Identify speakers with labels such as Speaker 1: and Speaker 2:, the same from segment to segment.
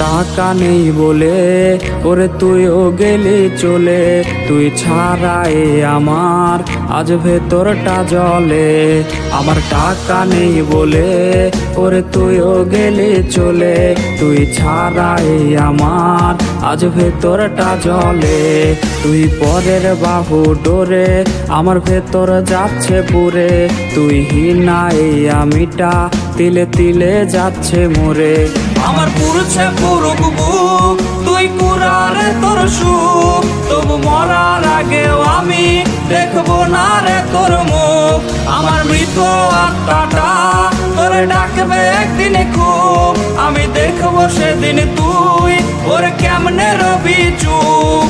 Speaker 1: টাকা নেই বলে ওরে তুইও গেলি চলে, তুই ছাড়াই আমার আজ ভেতরটা জ্বলে। আমার টাকা নেই বলে ওরে তুইও গেলি চলে, তুই ছাড়াই আমার আজ ভেতরটা জ্বলে। তুই পরের বাহু ডোরে আমার ভেতর যাচ্ছে পুরে, তুই হিনাই আমিটা তিলে তিলে যাচ্ছে মোরে। আমার পুরুষে পুরুক বুক তুই কুরারে তোর সুখ, তবু মরার আগেও আমি দেখবো না রে তোর মুখ। আমার মৃত আত্মাটা তোরে ডাকবে একদিন খুব, আমি দেখবো সেদিন তুই ওরে কেমনে রবি চুপ।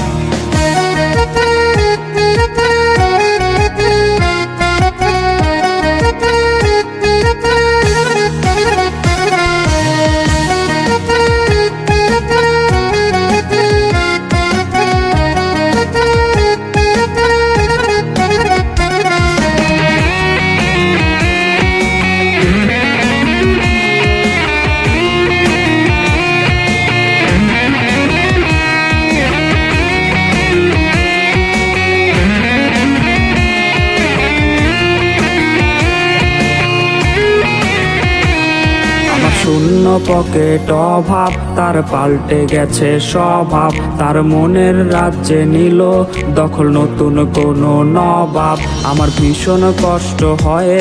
Speaker 1: শূন্য পকেট অভাব তার পাল্টে গেছে স্বভাব, তার মনের রাজ্যে নিল দখল নতুন কোনো নবাব। আমার ভীষণ কষ্ট হয়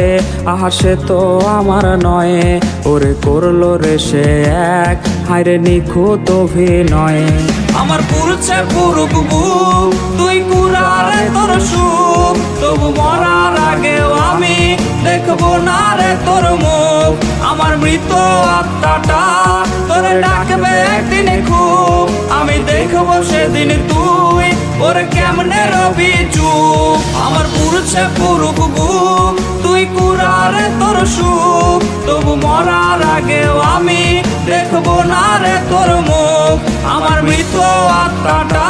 Speaker 1: আহা সে তো আমার নয়, ওরে করলো রে সে এক হায়রে নিখুঁত অভিনয়। আমার পুরুষে পুরুক বুক তুই কুরারে তোর সুখ, তবু মরার আগেও আমি দেখবো না রে তোর মুখ। আমার মৃত আত্মাটা তোরে ডাকবে একদিন খুব, আমি দেখবো সেদিন তুই ওরে কেমনে রবি চুপ। আমার পুরুষে পুরুক বুক তুই কুরারে তোর সুখ, তবু মরার আগেও আমি দেখবো না রে তোর মুখ। আমার মৃত আত্মাটা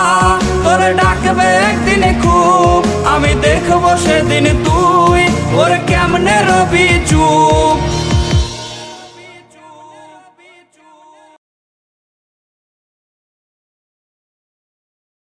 Speaker 1: তোরে ডাকবে একদিন খুব, আমি দেখবো সেদিন তুই ওরে কেমনে রবি চুপ।